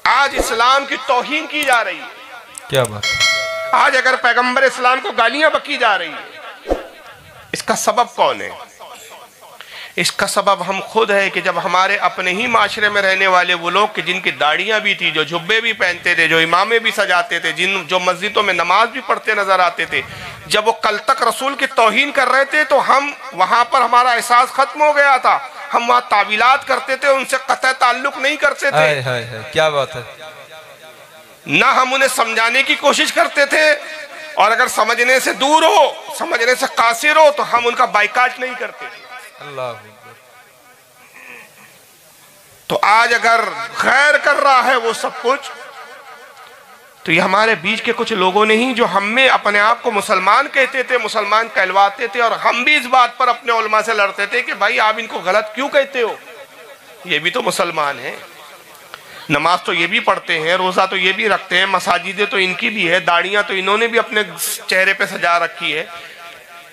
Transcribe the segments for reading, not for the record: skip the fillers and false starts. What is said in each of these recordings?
آج اسلام کی توہین کی جا رہی ہے. کیا بات ہے؟ آج اگر پیغمبر اسلام کو گالیاں بکی جا رہی ہیں، اس کا سبب کون ہے؟ اس کا سبب ہم خود ہے کہ جب ہمارے اپنے ہی معاشرے میں رہنے والے وہ لوگ کہ جن کی داڑیاں بھی تھی، جو جبے بھی پہنتے تھے، جو امامے بھی سجاتے تھے، جو مسجدوں میں نماز بھی پڑھتے نظر آتے تھے، جب وہ کل تک رسول کی توہین کر رہے تھے تو ہم وہاں پر ہمارا احساس ختم ہو گیا تھا. ہم وہاں تعویلات کرتے تھے، ان سے قطع تعلق نہیں کرتے تھے. کیا بات ہے؟ نہ ہم انہیں سمجھانے کی کوشش کرتے تھے، اور اگر سمجھنے سے دور ہو، سمجھنے سے قاصر ہو تو ہم ان کا بائیکاٹ نہیں کرتے. اللہ. تو آج اگر غیر کر رہا ہے وہ سب کچھ، تو یہ ہمارے بیچ کے کچھ لوگوں نے ہی جو ہم میں اپنے آپ کو مسلمان کہتے تھے، مسلمان کہلواتے تھے، اور ہم بھی اس بات پر اپنے علماء سے لڑتے تھے کہ بھائی آپ ان کو غلط کیوں کہتے ہو؟ یہ بھی تو مسلمان ہیں، نماز تو یہ بھی پڑھتے ہیں، روزہ تو یہ بھی رکھتے ہیں، مساجدیں تو ان کی بھی ہے، داڑیاں تو انہوں نے بھی اپنے چہرے پہ سجا رکھی ہے،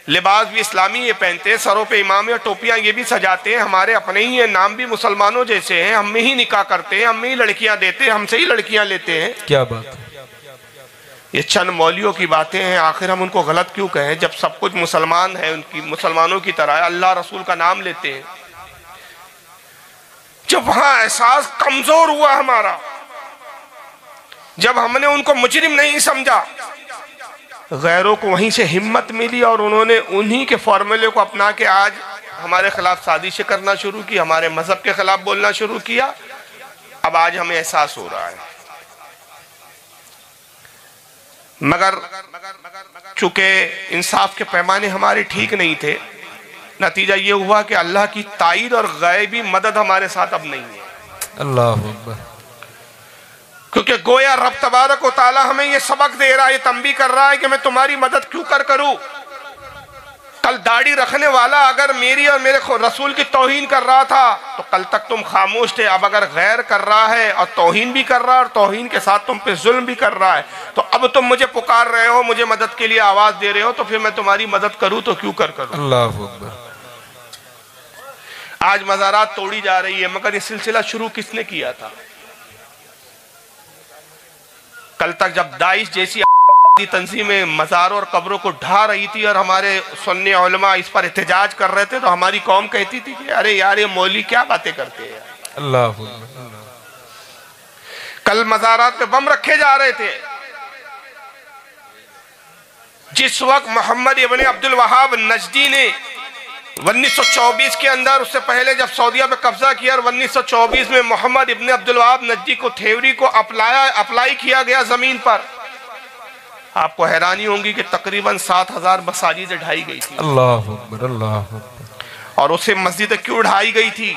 لباس بھی اسلامی یہ پہنتے ہیں، سروں پہ امامے اور ٹوپیاں یہ بھی سجاتے ہیں، ہمارے اپنے ہی ہیں، نام بھی مسلمانوں جیسے ہیں، ہم میں ہی نکاح کرتے ہیں، ہم میں ہی لڑکیاں دیتے ہیں، ہم سے ہی لڑکیاں لیتے ہیں. کیا بات ہے؟ یہ چند مولویوں کی باتیں ہیں، آخر ہم ان کو غلط کیوں کہیں جب سب کچھ مسلمان ہے، ان کی مسلمانوں کی طرح ہے، اللہ رسول کا نام لیتے ہیں. جب وہاں احساس کمزور ہوا ہمارا، جب ہم نے ان کو مجرم نہیں سمجھا، غیروں کو وہیں سے ہمت ملی اور انہوں نے انہی کے فارمولے کو اپنا کے آج ہمارے خلاف سازشیں کرنا شروع کی، ہمارے مذہب کے خلاف بولنا شروع کیا. اب آج ہمیں احساس ہو رہا ہے، مگر چونکہ انصاف کے پیمانے ہمارے ٹھیک نہیں تھے، نتیجہ یہ ہوا کہ اللہ کی تائید اور غیبی مدد ہمارے ساتھ اب نہیں ہے. اللہ اکبر. کیونکہ گویا رب تبارک و تعالی ہمیں یہ سبق دے رہا ہے، یہ تنبیہ کر رہا ہے کہ میں تمہاری مدد کیوں کروں. کل داڑھی رکھنے والا اگر میری اور میرے رسول کی توہین کر رہا تھا تو کل تک تم خاموش تھے، اب اگر غیر کر رہا ہے اور توہین بھی کر رہا ہے اور توہین کے ساتھ تم پہ ظلم بھی کر رہا ہے تو اب تم مجھے پکار رہے ہو، مجھے مدد کے لیے آواز دے رہے ہو، تو پھر میں تمہاری مدد کروں تو کیوں کروں. اللہ اکبر. آج مزارات توڑی جا رہی ہے، مگر یہ سلسلہ شروع کس نے کیا تھا؟ کل تک جب داعش جیسی تنظیمیں مزاروں اور قبروں کو ڈھا رہی تھی اور ہمارے سنی علماء اس پر احتجاج کر رہے تھے تو ہماری قوم کہتی تھی کہ ارے یار یہ مولوی کیا باتیں کرتے ہیں. اللہ. کل مزارات پہ بم رکھے جا رہے تھے، جس وقت محمد ابن عبد الوہاب نجدی نے 1924 کے اندر، اس سے پہلے جب سعودیہ پہ قبضہ کیا اور 1924 میں محمد ابن عبد الوہاب نجدی کو تھیوری کو اپلائی کیا گیا زمین پر، آپ کو حیرانی ہوں گی کہ تقریباً 7,000 مساجد ڈھائی گئی تھی. اللہ اکبر. اللہ اکبر. اور اسے مسجد کیوں ڈھائی گئی تھی؟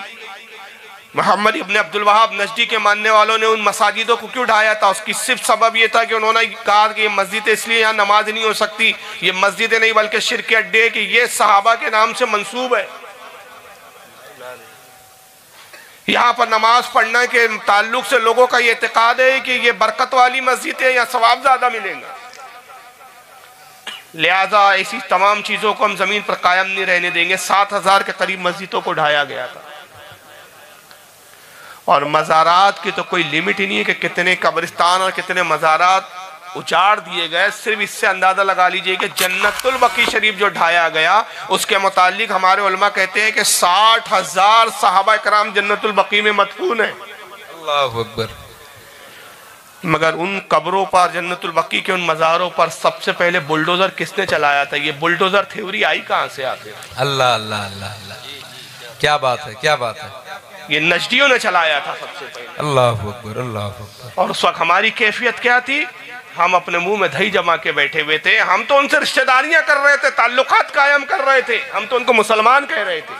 محمد ابن عبد الوہاب نجدی کے ماننے والوں نے ان مساجدوں کو کیوں ڈھایا تھا؟ اس کی صرف سبب یہ تھا کہ انہوں نے کہا کہ یہ مسجد اس لیے یہاں نماز نہیں ہو سکتی، یہ مسجد نہیں بلکہ شرک کے اڈے، کہ یہ صحابہ کے نام سے منسوب ہے، یہاں پر نماز پڑھنے کے تعلق سے لوگوں کا یہ اعتقاد ہے کہ یہ برکت والی مسجد ہے یا ثواب زیادہ ملے گا. لہذا ایسی تمام چیزوں کو ہم زمین پر قائم نہیں رہنے دیں گے. 7,000 کے قریب مسجدوں کو ڈھایا گیا تھا. اور مزارات کی تو کوئی لیمٹ ہی نہیں ہے کہ کتنے قبرستان اور کتنے مزارات اجاڑ دیے گئے. صرف اس سے اندازہ لگا لیجئے کہ جنت البقیع شریف جو ڈھایا گیا اس کے متعلق ہمارے علماء کہتے ہیں کہ 60,000 صحابہ کرام جنت البقیع میں مدفون ہیں. اللہ اکبر. مگر ان قبروں پر، جنت البقیع کے ان مزاروں پر سب سے پہلے بلڈوزر کس نے چلایا تھا؟ یہ بلڈوزر تھیوری آئی کہاں سے آتے ہیں؟ اللہ اللہ اللہ اللہ. کیا بات ہے، کیا بات ہے. یہ نجدیوں نے چلایا تھا سب سے پہلے. اللہ اکبر. اللہ اکبر. اور اس وقت ہماری کیفیت کیا تھی؟ ہم اپنے منہ میں دہی جما کے بیٹھے ہوئے تھے. ہم تو ان سے رشتہ داریاں کر رہے تھے، تعلقات قائم کر رہے تھے، ہم تو ان کو مسلمان کہہ رہے تھے.